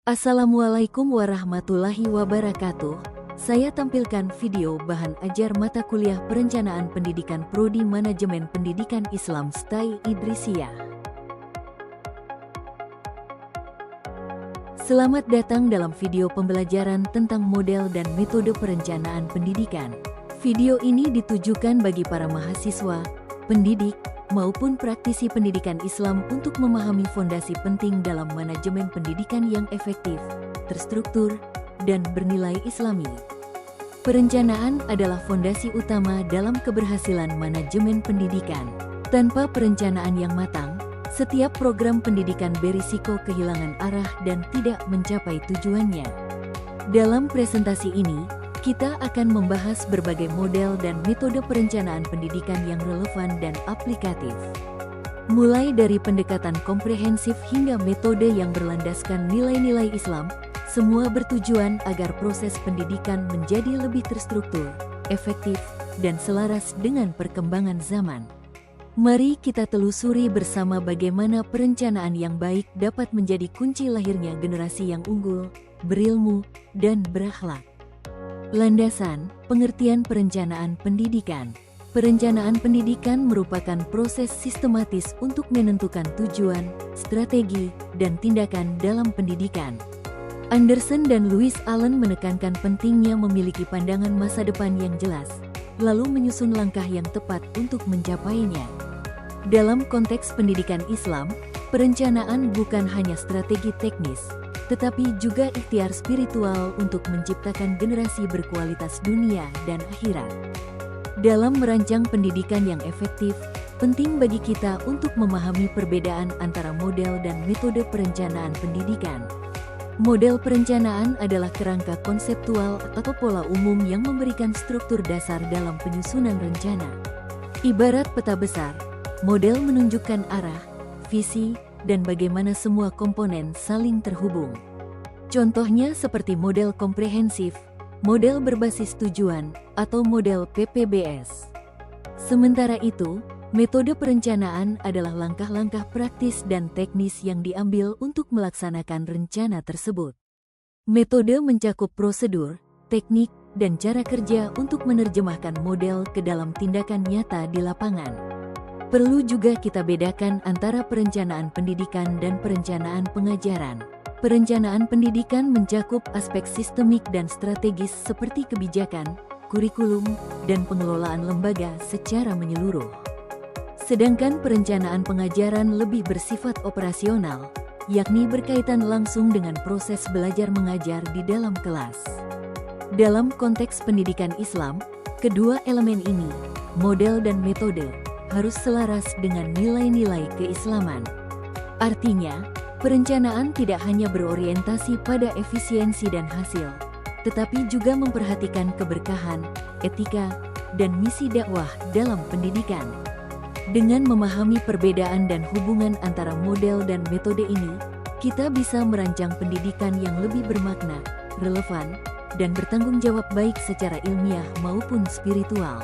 Assalamualaikum warahmatullahi wabarakatuh. Saya tampilkan video bahan ajar mata kuliah Perencanaan Pendidikan Prodi Manajemen Pendidikan Islam STAI Idrisiyah. Selamat datang dalam video pembelajaran tentang model dan metode perencanaan pendidikan. Video ini ditujukan bagi para mahasiswa, pendidik, maupun praktisi pendidikan Islam untuk memahami fondasi penting dalam manajemen pendidikan yang efektif, terstruktur, dan bernilai Islami. Perencanaan adalah fondasi utama dalam keberhasilan manajemen pendidikan. Tanpa perencanaan yang matang, setiap program pendidikan berisiko kehilangan arah dan tidak mencapai tujuannya. Dalam presentasi ini, kita akan membahas berbagai model dan metode perencanaan pendidikan yang relevan dan aplikatif. Mulai dari pendekatan komprehensif hingga metode yang berlandaskan nilai-nilai Islam, semua bertujuan agar proses pendidikan menjadi lebih terstruktur, efektif, dan selaras dengan perkembangan zaman. Mari kita telusuri bersama bagaimana perencanaan yang baik dapat menjadi kunci lahirnya generasi yang unggul, berilmu, dan berakhlak. Landasan, pengertian perencanaan pendidikan. Perencanaan pendidikan merupakan proses sistematis untuk menentukan tujuan, strategi, dan tindakan dalam pendidikan. Anderson dan Lewis Allen menekankan pentingnya memiliki pandangan masa depan yang jelas, lalu menyusun langkah yang tepat untuk mencapainya. Dalam konteks pendidikan Islam, perencanaan bukan hanya strategi teknis, tetapi juga ikhtiar spiritual untuk menciptakan generasi berkualitas dunia dan akhirat. Dalam merancang pendidikan yang efektif, penting bagi kita untuk memahami perbedaan antara model dan metode perencanaan pendidikan. Model perencanaan adalah kerangka konseptual atau pola umum yang memberikan struktur dasar dalam penyusunan rencana. Ibarat peta besar, model menunjukkan arah, visi, dan bagaimana semua komponen saling terhubung. Contohnya seperti model komprehensif, model berbasis tujuan, atau model PPBS. Sementara itu, metode perencanaan adalah langkah-langkah praktis dan teknis yang diambil untuk melaksanakan rencana tersebut. Metode mencakup prosedur, teknik, dan cara kerja untuk menerjemahkan model ke dalam tindakan nyata di lapangan. Perlu juga kita bedakan antara perencanaan pendidikan dan perencanaan pengajaran. Perencanaan pendidikan mencakup aspek sistemik dan strategis seperti kebijakan, kurikulum, dan pengelolaan lembaga secara menyeluruh. Sedangkan perencanaan pengajaran lebih bersifat operasional, yakni berkaitan langsung dengan proses belajar mengajar di dalam kelas. Dalam konteks pendidikan Islam, kedua elemen ini, model dan metode, harus selaras dengan nilai-nilai keislaman. Artinya, perencanaan tidak hanya berorientasi pada efisiensi dan hasil, tetapi juga memperhatikan keberkahan, etika, dan misi dakwah dalam pendidikan. Dengan memahami perbedaan dan hubungan antara model dan metode ini, kita bisa merancang pendidikan yang lebih bermakna, relevan, dan bertanggung jawab baik secara ilmiah maupun spiritual.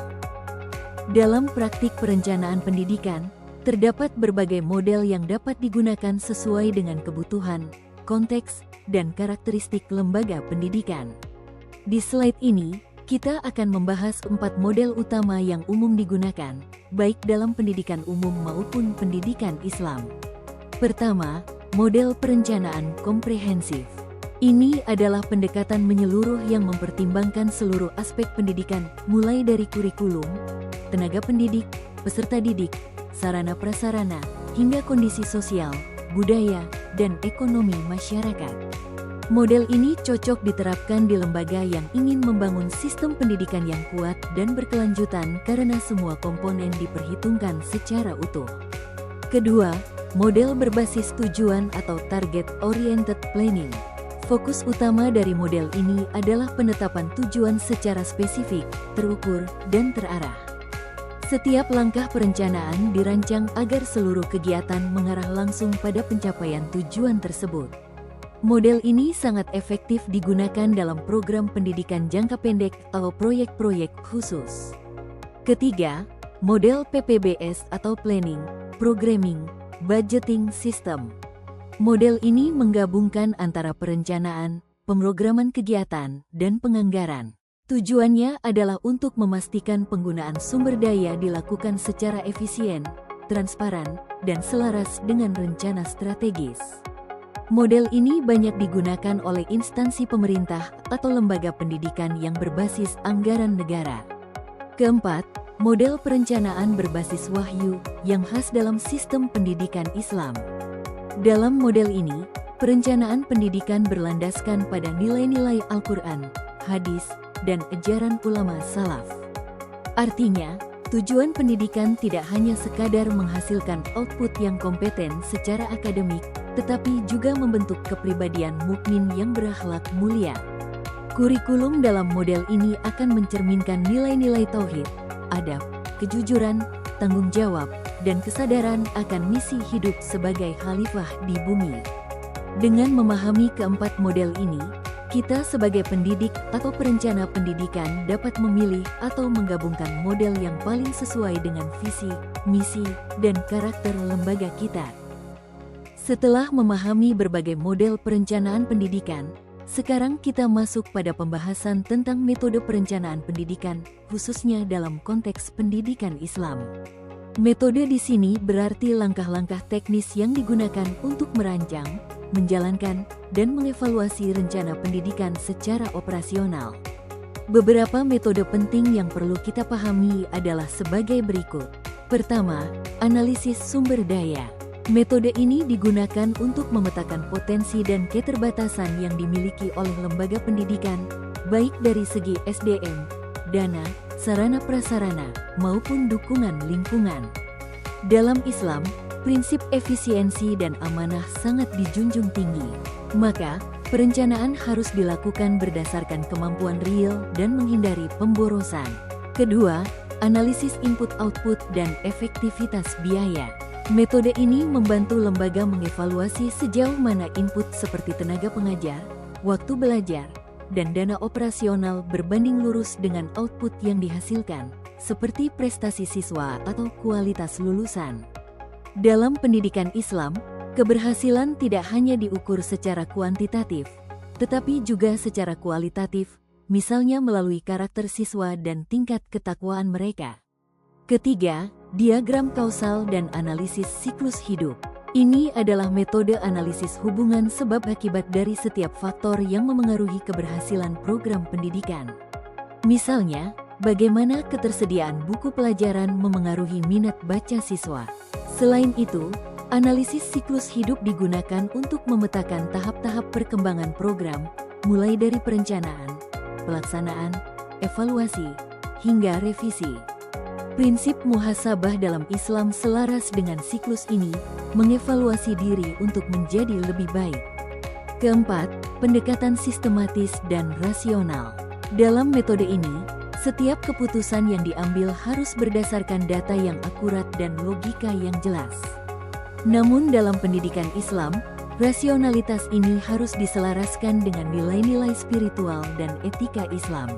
Dalam praktik perencanaan pendidikan, terdapat berbagai model yang dapat digunakan sesuai dengan kebutuhan, konteks, dan karakteristik lembaga pendidikan. Di slide ini, kita akan membahas 4 model utama yang umum digunakan, baik dalam pendidikan umum maupun pendidikan Islam. Pertama, model perencanaan komprehensif. Ini adalah pendekatan menyeluruh yang mempertimbangkan seluruh aspek pendidikan, mulai dari kurikulum, tenaga pendidik, peserta didik, sarana-prasarana, hingga kondisi sosial, budaya, dan ekonomi masyarakat. Model ini cocok diterapkan di lembaga yang ingin membangun sistem pendidikan yang kuat dan berkelanjutan karena semua komponen diperhitungkan secara utuh. Kedua, model berbasis tujuan atau target-oriented planning. Fokus utama dari model ini adalah penetapan tujuan secara spesifik, terukur, dan terarah. Setiap langkah perencanaan dirancang agar seluruh kegiatan mengarah langsung pada pencapaian tujuan tersebut. Model ini sangat efektif digunakan dalam program pendidikan jangka pendek atau proyek-proyek khusus. Ketiga, model PPBS atau Planning, Programming, Budgeting System. Model ini menggabungkan antara perencanaan, pemrograman kegiatan, dan penganggaran. Tujuannya adalah untuk memastikan penggunaan sumber daya dilakukan secara efisien, transparan, dan selaras dengan rencana strategis. Model ini banyak digunakan oleh instansi pemerintah atau lembaga pendidikan yang berbasis anggaran negara. Keempat, model perencanaan berbasis wahyu yang khas dalam sistem pendidikan Islam. Dalam model ini, perencanaan pendidikan berlandaskan pada nilai-nilai Al-Quran, hadis, dan ajaran ulama salaf. Artinya, tujuan pendidikan tidak hanya sekadar menghasilkan output yang kompeten secara akademik, tetapi juga membentuk kepribadian mukmin yang berakhlak mulia. Kurikulum dalam model ini akan mencerminkan nilai-nilai tauhid, adab, kejujuran, tanggung jawab, dan kesadaran akan misi hidup sebagai khalifah di bumi. Dengan memahami keempat model ini, kita sebagai pendidik atau perencana pendidikan dapat memilih atau menggabungkan model yang paling sesuai dengan visi, misi, dan karakter lembaga kita. Setelah memahami berbagai model perencanaan pendidikan, sekarang kita masuk pada pembahasan tentang metode perencanaan pendidikan, khususnya dalam konteks pendidikan Islam. Metode di sini berarti langkah-langkah teknis yang digunakan untuk merancang, menjalankan, dan mengevaluasi rencana pendidikan secara operasional. Beberapa metode penting yang perlu kita pahami adalah sebagai berikut. Pertama, analisis sumber daya. Metode ini digunakan untuk memetakan potensi dan keterbatasan yang dimiliki oleh lembaga pendidikan, baik dari segi SDM, dana, sarana prasarana, maupun dukungan lingkungan. Dalam Islam, prinsip efisiensi dan amanah sangat dijunjung tinggi. Maka, perencanaan harus dilakukan berdasarkan kemampuan real dan menghindari pemborosan. Kedua, analisis input-output dan efektivitas biaya. Metode ini membantu lembaga mengevaluasi sejauh mana input seperti tenaga pengajar, waktu belajar, dan dana operasional berbanding lurus dengan output yang dihasilkan, seperti prestasi siswa atau kualitas lulusan. Dalam pendidikan Islam, keberhasilan tidak hanya diukur secara kuantitatif, tetapi juga secara kualitatif, misalnya melalui karakter siswa dan tingkat ketakwaan mereka. Ketiga, diagram kausal dan analisis siklus hidup. Ini adalah metode analisis hubungan sebab akibat dari setiap faktor yang memengaruhi keberhasilan program pendidikan. Misalnya, bagaimana ketersediaan buku pelajaran memengaruhi minat baca siswa. Selain itu, analisis siklus hidup digunakan untuk memetakan tahap-tahap perkembangan program, mulai dari perencanaan, pelaksanaan, evaluasi, hingga revisi. Prinsip muhasabah dalam Islam selaras dengan siklus ini, mengevaluasi diri untuk menjadi lebih baik. Keempat, pendekatan sistematis dan rasional. Dalam metode ini, setiap keputusan yang diambil harus berdasarkan data yang akurat dan logika yang jelas. Namun dalam pendidikan Islam, rasionalitas ini harus diselaraskan dengan nilai-nilai spiritual dan etika Islam.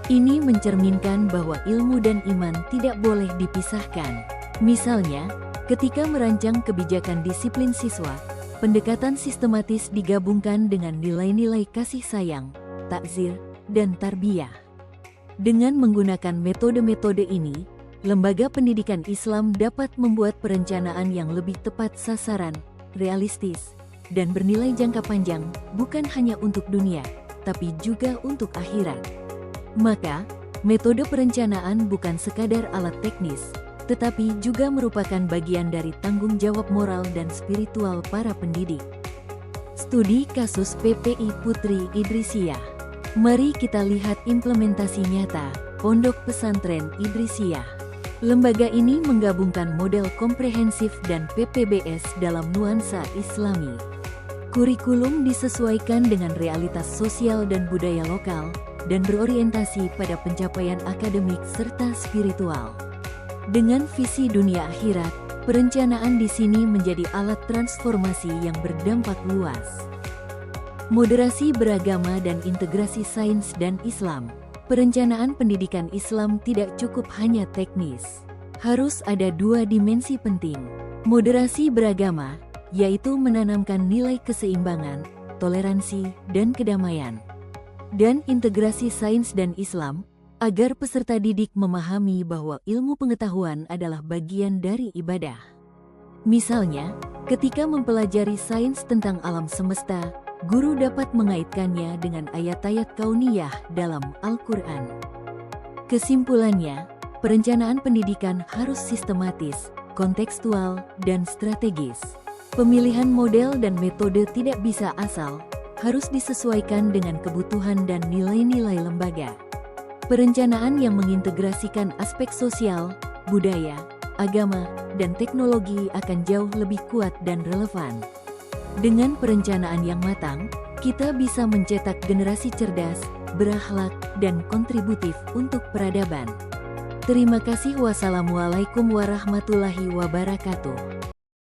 Ini mencerminkan bahwa ilmu dan iman tidak boleh dipisahkan. Misalnya, ketika merancang kebijakan disiplin siswa, pendekatan sistematis digabungkan dengan nilai-nilai kasih sayang, takzir, dan tarbiyah. Dengan menggunakan metode-metode ini, lembaga pendidikan Islam dapat membuat perencanaan yang lebih tepat sasaran, realistis, dan bernilai jangka panjang, bukan hanya untuk dunia, tapi juga untuk akhirat. Maka, metode perencanaan bukan sekadar alat teknis, tetapi juga merupakan bagian dari tanggung jawab moral dan spiritual para pendidik. Studi kasus PPI Putri Idrisiyah. Mari kita lihat implementasi nyata Pondok Pesantren Idrisiyah. Lembaga ini menggabungkan model komprehensif dan PPBS dalam nuansa Islami. Kurikulum disesuaikan dengan realitas sosial dan budaya lokal, dan berorientasi pada pencapaian akademik serta spiritual. Dengan visi dunia akhirat, perencanaan di sini menjadi alat transformasi yang berdampak luas. Moderasi beragama dan integrasi sains dan Islam. Perencanaan pendidikan Islam tidak cukup hanya teknis. Harus ada dua dimensi penting. Moderasi beragama, yaitu menanamkan nilai keseimbangan, toleransi, dan kedamaian, dan integrasi sains dan Islam, agar peserta didik memahami bahwa ilmu pengetahuan adalah bagian dari ibadah. Misalnya, ketika mempelajari sains tentang alam semesta, guru dapat mengaitkannya dengan ayat-ayat kauniyah dalam Al-Quran. Kesimpulannya, perencanaan pendidikan harus sistematis, kontekstual, dan strategis. Pemilihan model dan metode tidak bisa asal, harus disesuaikan dengan kebutuhan dan nilai-nilai lembaga. Perencanaan yang mengintegrasikan aspek sosial, budaya, agama, dan teknologi akan jauh lebih kuat dan relevan. Dengan perencanaan yang matang, kita bisa mencetak generasi cerdas, berakhlak, dan kontributif untuk peradaban. Terima kasih. Wassalamualaikum warahmatullahi wabarakatuh.